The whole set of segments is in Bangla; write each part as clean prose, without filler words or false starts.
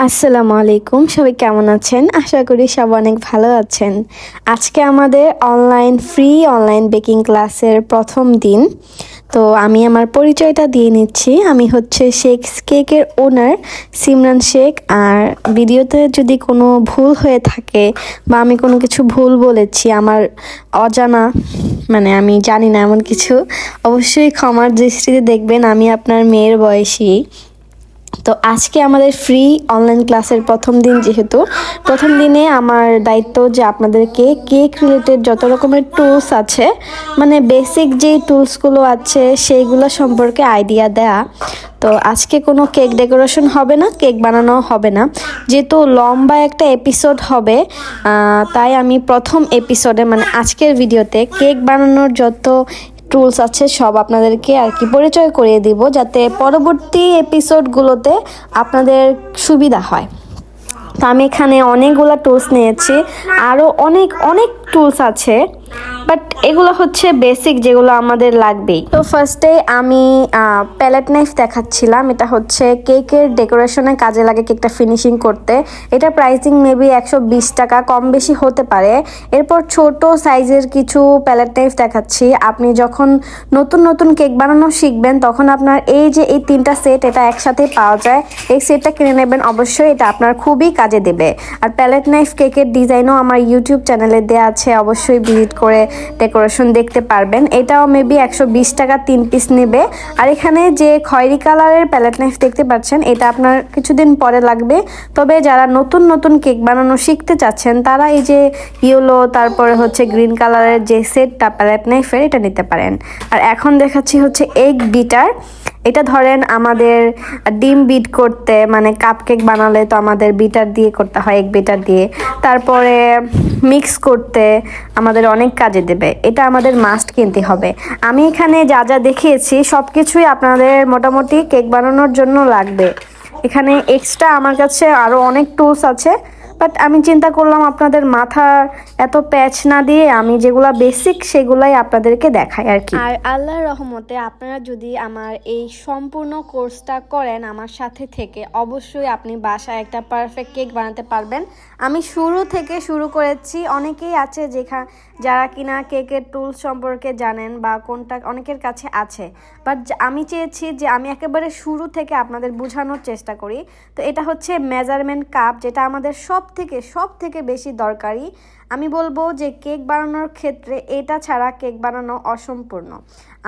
আসসালামু আলাইকুম, সবাই কেমন আছেন? আশা করি সব অনেক ভালো আছেন। আজকে আমাদের ফ্রি অনলাইন বেকিং ক্লাসের প্রথম দিন। তো আমি আমার পরিচয়টা দিয়ে নিচ্ছি। আমি হচ্ছে শেখস কেকের ওনার সিমরান শেখ। আর ভিডিওতে যদি কোনো ভুল হয়ে থাকে বা আমি কোনো কিছু ভুল বলেছি, আমার অজানা আমি জানি না এমন কিছু, অবশ্যই ক্ষমার দৃষ্টিতে দেখবেন। আমি আপনার মেয়ের বয়সী। তো আজকে আমাদের ফ্রি অনলাইন ক্লাসের প্রথম দিন, যেহেতু প্রথম দিনে আমার দায়িত্ব যে আপনাদেরকে কেক রিলেটেড যত রকমের টুলস আছে, বেসিক যে টুলসগুলো আছে সেইগুলো সম্পর্কে আইডিয়া দেয়া। তো আজকে কোনো কেক ডেকোরেশন হবে না, কেক বানানো হবে না, যেহেতু লম্বা একটা এপিসোড হবে। তাই আমি প্রথম এপিসোডে আজকের ভিডিওতে কেক বানানোর যত টুলস আছে সব আপনাদেরকে পরিচয় করিয়ে দিব, যাতে পরবর্তী এপিসোডগুলোতে আপনাদের সুবিধা হয়। তো আমি এখানে অনেকগুলো টুলস নিয়েছি, আরও অনেক অনেক টুলস আছে, বাট এগুলো হচ্ছে বেসিক, যেগুলো আমাদের লাগবেই। তো ফার্স্টে আমি প্যালেট নাইফ দেখাচ্ছিলাম। এটা হচ্ছে কেকের ডেকোরেশনে কাজে লাগে, কেকটা ফিনিশিং করতে। এটা প্রাইসিং মেবি 120 টাকা, কম বেশি হতে পারে। এরপর ছোট সাইজের কিছু প্যালেট নাইফ দেখাচ্ছি। আপনি যখন নতুন নতুন কেক বানানো শিখবেন, তখন আপনার এই তিনটা সেট, এটা একসাথে পাওয়া যায়। এই সেটটা কিনে নেবেন অবশ্যই, এটা আপনার খুবই কাজে দেবে। আর প্যালেট নাইফ কেকের ডিজাইনও আমার ইউটিউব চ্যানেলে দেওয়া আছে, অবশ্যই ভিজিট করে ডেকোরেশন দেখতে পারবেন। এটাও মেবি 120 টাকা 3 পিস নেবে। আর এখানে যে খয়েরি কালারের প্যালেট নাইফ দেখতে পাচ্ছেন, এটা আপনার কিছুদিন পরে লাগবে। তবে যারা নতুন নতুন কেক বানানো শিখতে চাচ্ছেন, তারা এই যে ইয়েলো, তারপরে হচ্ছে গ্রিন কালারের যে সেটটা প্যালেট নাইফের, এটা নিতে পারেন। আর এখন দেখাচ্ছি হচ্ছে এগ বিটার। এটা ধরেন আমাদের ডিম বিট করতে, কাপ কেক বানালে তো আমাদের বিটার দিয়ে করতে হয়, এগ বিটার দিয়ে। তারপরে মিক্স করতে আমাদের অনেক কাজে দেবে, এটা আমাদের মাস্ট কিনতে হবে। আমি এখানে যা যা দেখিয়েছি সব কিছুই আপনাদের মোটামুটি কেক বানানোর জন্য লাগবে। এখানে এক্সট্রা আমার কাছে আরও অনেক টুলস আছে, বাট আমি চিন্তা করলাম আপনাদের মাথার এত প্যাচ না দিয়ে আমি যেগুলো বেসিক সেগুলাই আপনাদেরকে দেখাই আর কি। আর আল্লাহর রহমতে আপনারা যদি আমার এই সম্পূর্ণ কোর্সটা করেন আমার সাথে থেকে, অবশ্যই আপনি বাসায় একটা পারফেক্ট কেক বানাতে পারবেন। আমি শুরু থেকে শুরু করেছি। অনেকেই আছে যারা কিনা কেকের টুলস সম্পর্কে জানেন বা কোনটা অনেকের কাছে আছে, বাট আমি চেয়েছি যে আমি একেবারে শুরু থেকে আপনাদের বোঝানোর চেষ্টা করি। তো এটা হচ্ছে মেজারমেন্ট কাপ, যেটা আমাদের সব থেকে বেশি দরকারি। আমি বলবো যে কেক বানানোর ক্ষেত্রে এটা ছাড়া কেক বানানো অসম্পূর্ণ।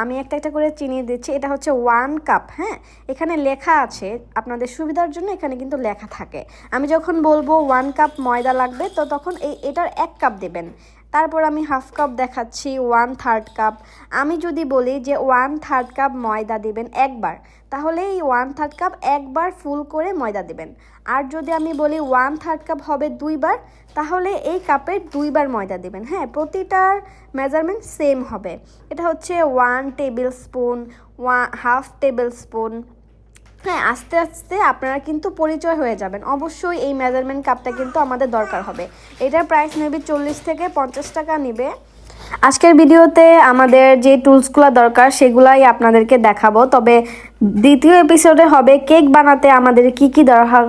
আমি একটা করে চিনিয়ে দিচ্ছি। এটা হচ্ছে 1 কাপ। হ্যাঁ, এখানে লেখা আছে, আপনাদের সুবিধার জন্য এখানে কিন্তু লেখা থাকে। আমি যখন বলবো 1 কাপ ময়দা লাগবে, তো তখন এটার 1 কাপ দেবেন। তারপর আমি হাফ কাপ দেখাচ্ছি, 1/3 কাপ। আমি যদি বলি যে 1/3 কাপ ময়দা দিবেন একবার, তাহলে এই 1/3 কাপ একবার ফুল করে ময়দা দিবেন। আর যদি আমি বলি 1/3 কাপ হবে 2 বার, তাহলে এই কাপের 2 বার ময়দা দিবেন। হ্যাঁ, প্রতিটার মেজারমেন্ট সেম হবে। এটা হচ্ছে 1 টেবিল স্পুন, 1/2 টেবিল স্পুন। হ্যাঁ, আস্তে আস্তে আপনারা কিন্তু পরিচয় হয়ে যাবেন। অবশ্যই এই মেজারমেন্ট কাপটা কিন্তু আমাদের দরকার হবে। এটার প্রাইস নেবে 40 থেকে 50 টাকা নেবে। আজকের ভিডিওতে আমাদের যে টুলসগুলো দরকার সেগুলাই আপনাদেরকে দেখাবো। তবে দ্বিতীয় এপিসোডে হবে কেক বানাতে আমাদের কি কি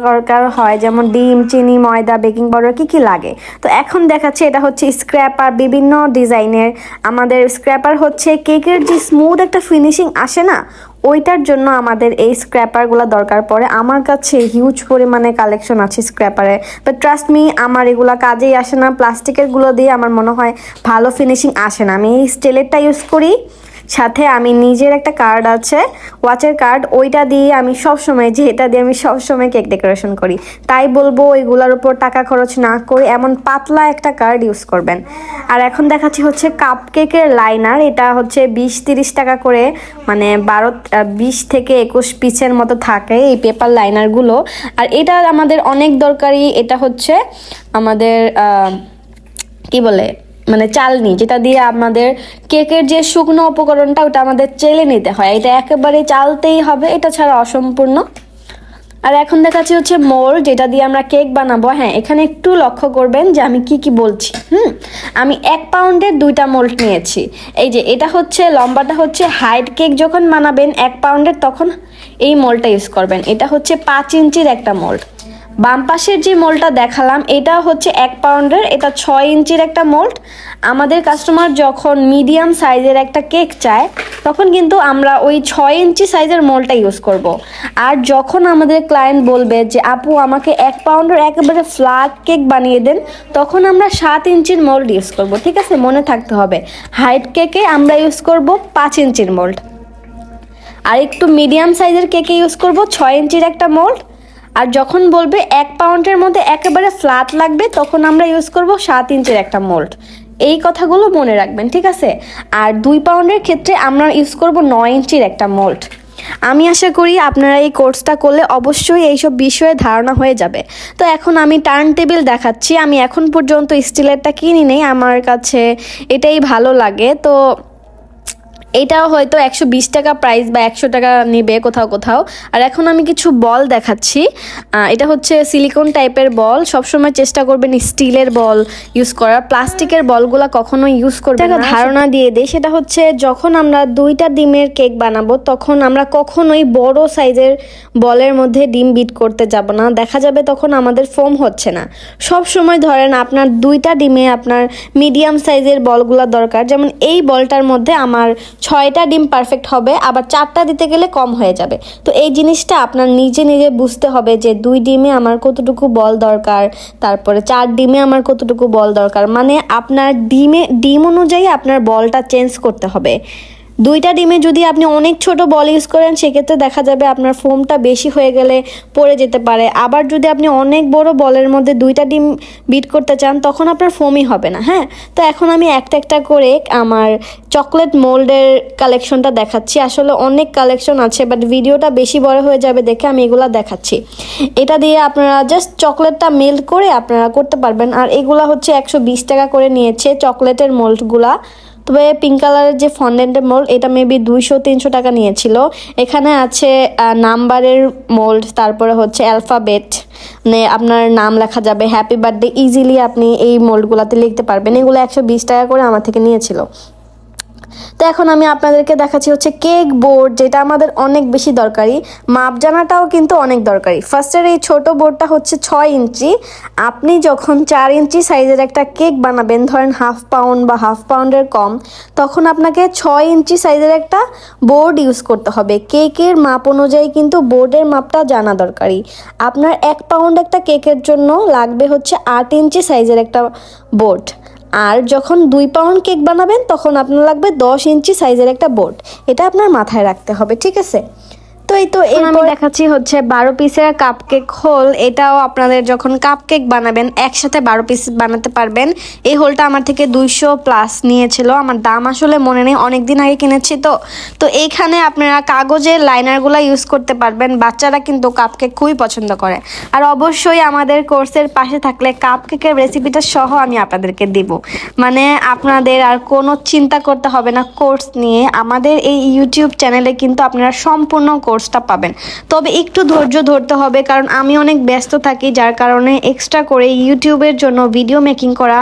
দরকার হয়, যেমন ডিম, চিনি, ময়দা, বেকিং পাউডার, কি লাগে। তো এখন দেখাচ্ছি, এটা হচ্ছে স্ক্র্যাপার, বিভিন্ন ডিজাইনের। আমাদের স্ক্র্যাপার হচ্ছে কেকের যে স্মুথ একটা ফিনিশিং আসে না, ওইটার জন্য আমাদের এই স্ক্র্যাপারগুলো দরকার পড়ে। আমার কাছে হিউজ পরিমাণে কালেকশন আছে স্ক্র্যাপারে, বাট ট্রাস্ট মি, আমার এগুলো কাজেই আসে না। প্লাস্টিকেরগুলো দিয়ে আমার মনে হয় ভালো ফিনিশিং আসে না। আমি স্টিলেরটা ইউজ করি। সাথে আমি নিজের একটা কার্ড আছে, ওয়াচের কার্ড, ওইটা দিয়ে আমি সবসময় কেক ডেকোরেশন করি। তাই বলবো এগুলোর উপর টাকা খরচ না করে এমন পাতলা একটা কার্ড ইউজ করবেন। আর এখন দেখাচ্ছি হচ্ছে কাপ কেকের লাইনার। এটা হচ্ছে 20-30 টাকা করে, 20 থেকে 21 পিসের মতো থাকে এই পেপার লাইনারগুলো। আর এটা আমাদের অনেক দরকারি। এটা হচ্ছে আমাদের কি বলে চালনি, যেটা দিয়ে আমাদের কেকের যে শুকনো উপকরণটা ওটা আমাদের চেলে নিতে হয়। এটা একেবারে চালতেই হবে, এটা ছাড়া অসম্পূর্ণ। আর এখন দেখাচ্ছি হচ্ছে মোল্ড, যেটা দিয়ে আমরা কেক বানাবো। হ্যাঁ, এখানে একটু লক্ষ্য করবেন যে আমি কি বলছি। আমি 1 পাউন্ডের 2টা মোল্ড নিয়েছি। এই যে এটা হচ্ছে লম্বাটা হচ্ছে হাইট কেক যখন বানাবেন 1 পাউন্ডের, তখন এই মোল্ডটা ইউজ করবেন। এটা হচ্ছে 5 ইঞ্চির একটা মোল্ড। বাম পাশের যে মোল্ডটা দেখালাম এটা হচ্ছে 1 পাউন্ডের, এটা 6 ইঞ্চির একটা মোল্ড। আমাদের কাস্টমার যখন মিডিয়াম সাইজের একটা কেক চায় তখন কিন্তু আমরা ওই 6 ইঞ্চি সাইজের মোল্ডটা ইউজ করব। আর যখন আমাদের ক্লায়েন্ট বলবে যে আপু আমাকে 1 পাউন্ডের একেবারে ফ্ল্যাট কেক বানিয়ে দেন, তখন আমরা 7 ইঞ্চির মোল্ড ইউজ করব। ঠিক আছে, মনে থাকতে হবে হাইট কেকে আমরা ইউজ করব 5 ইঞ্চির মোল্ড, আর একটু মিডিয়াম সাইজের কেকে ইউজ করব 6 ইঞ্চির একটা মোল্ড। আর যখন বলবে 1 পাউন্ডের মধ্যে একেবারে ফ্ল্যাট লাগবে তখন আমরা ইউজ করব 7 ইঞ্চির একটা মোল্ড। এই কথাগুলো মনে রাখবেন, ঠিক আছে। আর 2 পাউন্ডের ক্ষেত্রে আমরা ইউজ করব 9 ইঞ্চির একটা মোল্ড। আমি আশা করি আপনারা এই কোর্সটা করলে অবশ্যই এইসব বিষয়ে ধারণা হয়ে যাবে। তো এখন আমি টার্ন টেবিল দেখাচ্ছি। আমি এখন পর্যন্ত স্টিলেরটা কিনি নেই, আমার কাছে এটাই ভালো লাগে। তো এটাও হয়তো 120 টাকা প্রাইস বা 100 টাকা নেবে কোথাও কোথাও। আর এখন আমি কিছু বল দেখাচ্ছি। এটা হচ্ছে সিলিকন টাইপের বল। সবসময় চেষ্টা করবেন স্টিলের বল ইউজ করার, প্লাস্টিকের বলগুলো কখনোই ইউজ করবেন না। ধারণা দিয়ে দেই, সেটা হচ্ছে যখন আমরা 2টা ডিমের কেক বানাবো তখন আমরা কখনোই বড় সাইজের বলের মধ্যে ডিম বিট করতে যাব না। দেখা যাবে তখন আমাদের ফোম হচ্ছে না। সব সময় ধরেন আপনার 2টা ডিমে আপনার মিডিয়াম সাইজের বলগুলো দরকার। যেমন এই বলটার মধ্যে আমার 6টা ডিম পারফেক্ট হবে, আবার 4টা দিতে গেলে কম হয়ে যাবে। তো এই জিনিসটা আপনার নিজে নিজে বুঝতে হবে যে 2 ডিমে আমার কতটুকু বল দরকার, তারপরে 4 ডিমে আমার কতটুকু বল দরকার। মানে আপনার ডিম অনুযায়ী আপনার বলটা চেঞ্জ করতে হবে। 2টা ডিমে যদি আপনি অনেক ছোট বল ইউজ করেন সেক্ষেত্রে দেখা যাবে আপনার ফোমটা বেশি হয়ে গেলে পড়ে যেতে পারে। আবার যদি আপনি অনেক বড় বলের মধ্যে 2টা ডিম বিট করতে চান তখন আপনার ফোমই হবে না। হ্যাঁ, তো এখন আমি একটা একটা করে আমার চকলেট মোল্ডের কালেকশনটা দেখাচ্ছি। আসলে অনেক কালেকশন আছে বাট ভিডিওটা বেশি বড় হয়ে যাবে দেখে আমি এগুলা দেখাচ্ছি। এটা দিয়ে আপনারা জাস্ট চকলেটটা মেল্ট করে আপনারা করতে পারবেন। আর এগুলা হচ্ছে 120 টাকা করে নিয়েছে চকলেটের মোল্ডগুলা। তবে পিঙ্ক কালারের যে ফন্ডেন্টের মোল্ড এটা মেবি 200-300 টাকা নিয়েছিল। এখানে আছে নাম্বারের মোল্ড, তারপরে হচ্ছে অ্যালফাবেট, মানে আপনার নাম লেখা যাবে, হ্যাপি বার্থডে ইজিলি আপনি এই মোল্ডগুলোতে লিখতে পারবেন। এগুলো 120 টাকা করে আমার থেকে নিয়েছিল। তো এখন আমি আপনাদেরকে দেখাচ্ছি হচ্ছে কেক বোর্ড, যেটা আমাদের অনেক বেশি দরকারি। মাপ জানাটাও কিন্তু অনেক দরকারি। ফার্স্টের এই ছোট বোর্ডটা হচ্ছে 6 ইঞ্চি। আপনি যখন 4 ইঞ্চি সাইজের একটা কেক বানাবেন, ধরেন 1/2 পাউন্ড বা 1/2 পাউন্ডের কম, তখন আপনাকে 6 ইঞ্চি সাইজের একটা বোর্ড ইউজ করতে হবে। কেকের মাপ অনুযায়ী কিন্তু বোর্ডের মাপটা জানা দরকারি। আপনার 1 পাউন্ড একটা কেকের জন্য লাগবে হচ্ছে 8 ইঞ্চি সাইজের একটা বোর্ড। আর যখন 2 পাউন্ড কেক বানাবেন তখন আপনার লাগবে 10 ইঞ্চি সাইজের একটা বোর্ড। এটা আপনার মাথায় রাখতে হবে, ঠিক আছে। তো এই তো আমি দেখাচ্ছি হচ্ছে 12 পিসের কাপকেক হোল। এটাও আপনাদের যখন কাপকেক বানাবেন একসাথে 12 পিস বানাতে পারবেন। এই হোলটা আমার থেকে 200 প্লাস নিয়েছিল। আমার দাম আসলে মনে নেই, অনেক দিন আগে কিনেছি। তো এইখানে আপনারা কাগজের লাইনারগুলো ইউজ করতে পারবেন। বাচ্চারা কিন্তু কাপকেক খুবই পছন্দ করে। আর অবশ্যই আমাদের কোর্সের পাশে থাকলে কাপকেকের রেসিপিটা সহ আমি আপনাদেরকে দেব। মানে আপনাদের আর কোনো চিন্তা করতে হবে না কোর্স নিয়ে। আমাদের এই ইউটিউব চ্যানেলে কিন্তু আপনারা সম্পূর্ণ কোর্সটা পাবেন। তবে একটু ধৈর্য ধরতে হবে, কারণ আমি অনেক ব্যস্ত থাকি, যার কারণে এক্সট্রা করে ইউটিউবের জন্য ভিডিও মেকিং করা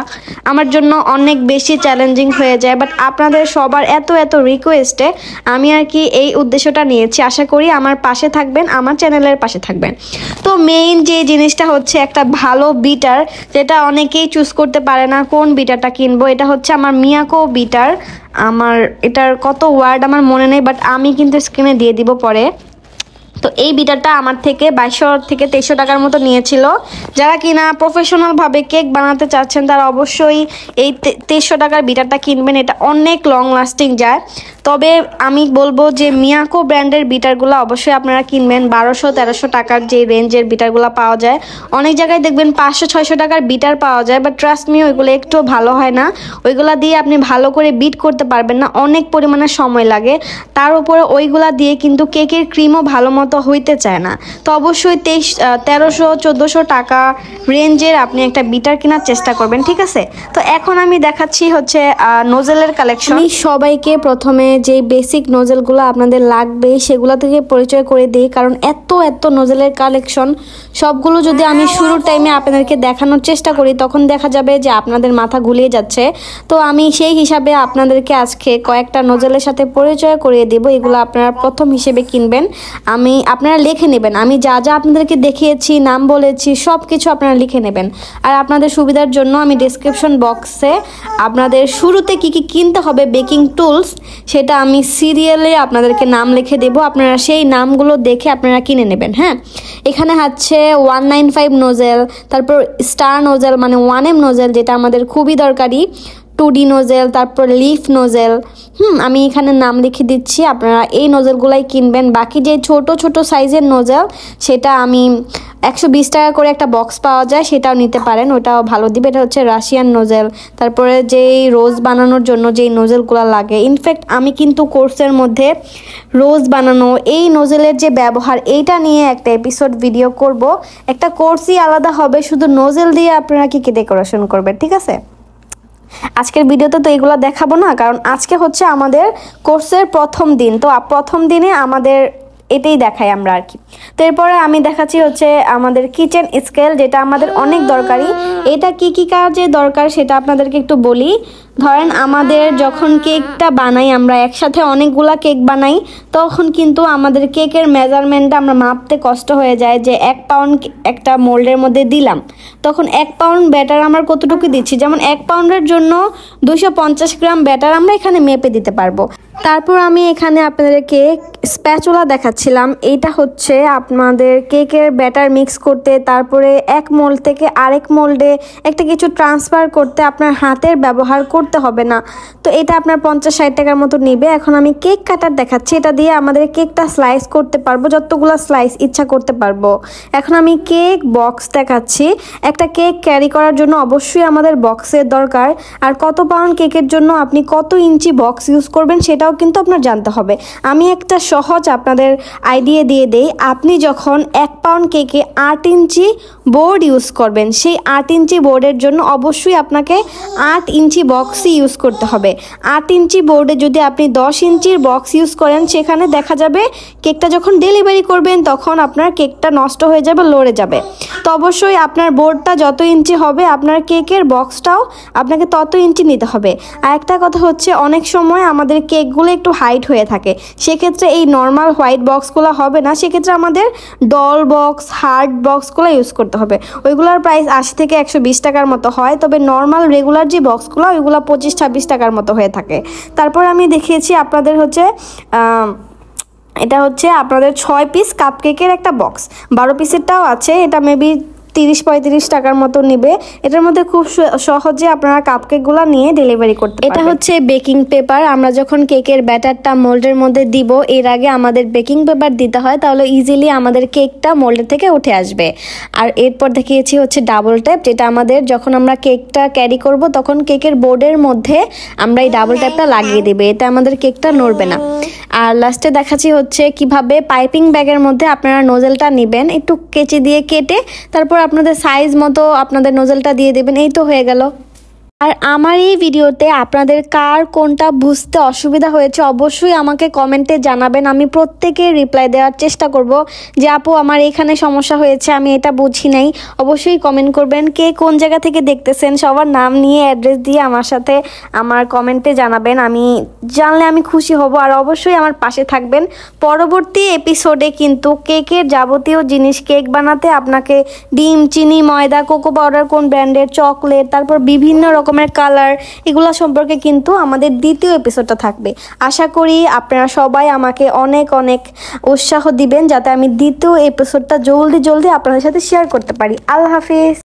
আমার জন্য অনেক বেশি চ্যালেঞ্জিং হয়ে যায়। বাট আপনাদের সবার এত রিকোয়েস্টে আমি আর কি এই উদ্দেশ্যটা নিয়েছি। আশা করি আমার পাশে থাকবেন, আমার চ্যানেলের পাশে থাকবেন। তো মেইন যে জিনিসটা হচ্ছে একটা ভালো বিটার, যেটা অনেকেই চুজ করতে পারে না কোন বিটারটা কিনবো। এটা হচ্ছে আমার মিয়াকো বিটার। আমার এটার কত ওয়ার্ড আমার মনে নেই, বাট আমি কিন্তু স্ক্রিনে দিয়ে দিব পরে। তো এই বিটারটা আমার থেকে 2200 থেকে 2300 টাকার মতো নিয়েছিল। যারা কিনা প্রফেশনালভাবে কেক বানাতে চাচ্ছেন তারা অবশ্যই এই 2300 টাকার বিটারটা কিনবেন। এটা অনেক লং লাস্টিং যায়। তবে আমি বলবো যে মিয়াকো ব্র্যান্ডের বিটারগুলো অবশ্যই আপনারা কিনবেন। 1200-1300 টাকার যে রেঞ্জের বিটারগুলো পাওয়া যায়, অনেক জায়গায় দেখবেন 500-600 টাকার বিটার পাওয়া যায়, বাট ট্রাস্ট মি ওইগুলো একটু ভালো হয় না। ওইগুলা দিয়ে আপনি ভালো করে বিট করতে পারবেন না, অনেক পরিমাণে সময় লাগে। তার উপরে ওইগুলা দিয়ে কিন্তু কেকের ক্রিমও ভালো মতো হইতে চায় না। তো অবশ্যই 1300-1400 টাকা রেঞ্জের আপনি একটা বিটার কেনার চেষ্টা করবেন, ঠিক আছে। তো এখন আমি দেখাচ্ছি হচ্ছে নোজেলের কালেকশন। আমি সবাইকে প্রথমে যে বেসিক নোজেলগুলো আপনাদের লাগবে সেগুলো থেকে পরিচয় করে দিই, কারণ এত নোজেলের কালেকশন সবগুলো যদি আমি শুরুর টাইমে আপনাদেরকে দেখানোর চেষ্টা করি তখন দেখা যাবে যে আপনাদের মাথা গুলিয়ে যাচ্ছে। তো আমি সেই হিসাবে আপনাদেরকে আজকে কয়েকটা নোজেলের সাথে পরিচয় করিয়ে দেব। এগুলো আপনারা প্রথম হিসেবে কিনবেন, আপনারা লিখে নেবেন। আমি যা যা আপনাদেরকে দেখিয়েছি, নাম বলেছি, সব কিছু আপনারা লিখে নেবেন। আর আপনাদের সুবিধার জন্য আমি ডেসক্রিপশন বক্সে আপনাদের শুরুতে কি কিনতে হবে বেকিং টুলস সেটা আমি সিরিয়ালে আপনাদেরকে নাম লিখে দেব। আপনারা সেই নামগুলো দেখে আপনারা কিনে নেবেন। হ্যাঁ, এখানে হচ্ছে 195 নোজেল, তারপর স্টার নোজেল মানে 1M নোজেল যেটা আমাদের খুবই দরকারি, 2D নোজেল, তারপর লিফ নোজেল। আমি এখানে নাম লিখে দিচ্ছি, আপনারা এই নোজেলগুলাই কিনবেন। বাকি যে ছোট সাইজের নোজেল সেটা আমি 120 টাকা করে একটা বক্স পাওয়া যায়, সেটাও নিতে পারেন, ওটাও ভালো দিবে। এটা হচ্ছে রাশিয়ান নোজেল। তারপরে যেই রোজ বানানোর জন্য যেই নোজেলগুলো লাগে, ইনফ্যাক্ট আমি কিন্তু কোর্সের মধ্যে রোজ বানানো এই নোজেলের যে ব্যবহার এইটা নিয়ে একটা এপিসোড ভিডিও করব। একটা কোর্সই আলাদা হবে শুধু নোজেল দিয়ে আপনারা কি ডেকোরেশন করবেন, ঠিক আছে? আজকের ভিডিওতে তো এগুলো দেখাবো না, কারণ আজকে হচ্ছে আমাদের কোর্সের প্রথম দিন। তো প্রথম দিনে আমাদের এটাই দেখাই আমরা আর কি। তো এরপরে আমি দেখাচ্ছি হচ্ছে আমাদের কিচেন স্কেল, যেটা আমাদের অনেক দরকারি। এটা কি কাজে দরকার সেটা আপনাদেরকে একটু বলি। ধরেন আমাদের যখন কেকটা বানাই, আমরা একসাথে অনেকগুলা কেক বানাই, তখন কিন্তু আমাদের কেকের মেজারমেন্টটা আমরা মাপতে কষ্ট হয়ে যায়। যে 1 পাউন্ড একটা মোল্ডের মধ্যে দিলাম, তখন 1 পাউন্ড ব্যাটার আমরা কতটুকু দিচ্ছি, যেমন 1 পাউন্ডের জন্য 250 গ্রাম ব্যাটার আমরা এখানে মেপে দিতে পারবো। তারপর আমি এখানে আপনাদেরকে স্প্যাচুলা দেখাচ্ছিলাম। এইটা হচ্ছে আপনাদের কেকের ব্যাটার মিক্স করতে, তারপরে এক মোল্ড থেকে আরেক মোল্ডে একটা কিছু ট্রান্সফার করতে আপনার হাতের ব্যবহার করতে হবে না। তো এটা আপনার 50-60 টাকার মতো নিবে। এখন আমি কেক কাটার দেখাচ্ছি, এটা দিয়ে আমাদের কেকটা স্লাইস করতে পারবো, যতগুলো স্লাইস ইচ্ছা করতে পারবো। এখন আমি কেক বক্স দেখাচ্ছি। একটা কেক ক্যারি করার জন্য অবশ্যই আমাদের বক্সের দরকার। আর কত পাউন্ড কেকের জন্য আপনি কত ইঞ্চি বক্স ইউজ করবেন সেটাও কিন্তু আপনার জানতে হবে। আমি একটা সহজ আপনাদের আইডিয়া দিয়ে দেই। আপনি যখন 1 পাউন্ড কেকে 8 ইঞ্চি বোর্ড ইউজ করবেন, সেই 8 ইঞ্চি বোর্ডের জন্য অবশ্যই আপনাকে 8 ইঞ্চি বক্সই ইউজ করতে হবে। 8 ইঞ্চি বোর্ডে যদি আপনি 10 ইঞ্চির বক্স ইউজ করেন, সেখানে দেখা যাবে কেকটা যখন ডেলিভারি করবেন তখন আপনার কেকটা নষ্ট হয়ে যাবে, লড়ে যাবে। তো অবশ্যই আপনার বোর্ডটা যত ইঞ্চি হবে আপনার কেকের বক্সটাও আপনাকে তত ইঞ্চি নিতে হবে। আর একটা কথা হচ্ছে, অনেক সময় আমাদের কেকগুলো একটু হাইট হয়ে থাকে, সেক্ষেত্রে এই নর্মাল হোয়াইট বক্সগুলো হবে না, সেক্ষেত্রে আমাদের ডল বক্স, হার্ড বক্সগুলো ইউজ করতে হবে। ওইগুলোর প্রাইস 80 থেকে 120 টাকার মতো হয়, তবে নর্মাল রেগুলার যে বক্সগুলো ওইগুলো 25-26 টাকার মতো হয়ে থাকে। তারপর আমি দেখিয়েছি আপনাদের হচ্ছে এটা হচ্ছে আপনাদের 6 পিস কাপকেকের একটা বক্স, 12 পিসেরটাও আছে। এটা মেবি 30-35 টাকার মতো নেবে। এটার মধ্যে খুব সহজে আপনারা কাপকেকগুলো নিয়ে ডেলিভারি করতে পারবেন। এটা হচ্ছে বেকিং পেপার। আমরা যখন কেকের ব্যাটারটা মোল্ডের মধ্যে দিব, এর আগে আমাদের বেকিং পেপার দিতে হয়, তাহলে ইজিলি আমাদের কেকটা মোল্ডের থেকে উঠে আসবে। আর এরপর দেখিয়েছি হচ্ছে ডাবল ট্যাপ, যেটা আমাদের যখন আমরা কেকটা ক্যারি করব তখন কেকের বোর্ডের মধ্যে আমরা এই ডাবল ট্যাপটা লাগিয়ে দেবে, এতে আমাদের কেকটা নড়বে না। আর লাস্টে দেখাচ্ছি হচ্ছে কিভাবে পাইপিং ব্যাগের মধ্যে আপনারা নোজেলটা নেবেন, একটু কেচি দিয়ে কেটে তারপর আপনাদের সাইজ মতো আপনাদের নোজেলটা দিয়ে দেবেন, এই তো হয়ে গেল। আর আমার এই ভিডিওতে আপনাদের কার কোনটা বুঝতে অসুবিধা হয়েছে অবশ্যই আমাকে কমেন্টে জানাবেন। আমি প্রত্যেকের রিপ্লাই দেওয়ার চেষ্টা করব যে আপু আমার এখানে সমস্যা হয়েছে, আমি এটা বুঝি নাই। অবশ্যই কমেন্ট করবেন। কে কোন জায়গা থেকে দেখতেছেন সবার নাম নিয়ে অ্যাড্রেস দিয়ে আমার সাথে আমার কমেন্টে জানাবেন, আমি জানলে আমি খুশি হব। আর অবশ্যই আমার পাশে থাকবেন। পরবর্তী এপিসোডে কিন্তু কেকের যাবতীয় জিনিস, কেক বানাতে আপনাকে ডিম, চিনি, ময়দা, কোকো পাউডার, কোন ব্র্যান্ডের, চকলেট, তারপর বিভিন্ন রকমের কালার, এগুলো সম্পর্কে কিন্তু আমাদের দ্বিতীয় এপিসোডটা থাকবে। আশা করি আপনারা সবাই আমাকে অনেক অনেক উৎসাহ দিবেন যাতে আমি দ্বিতীয় এপিসোডটা জলদি আপনাদের সাথে শেয়ার করতে পারি। আল্লাহ হাফিজ।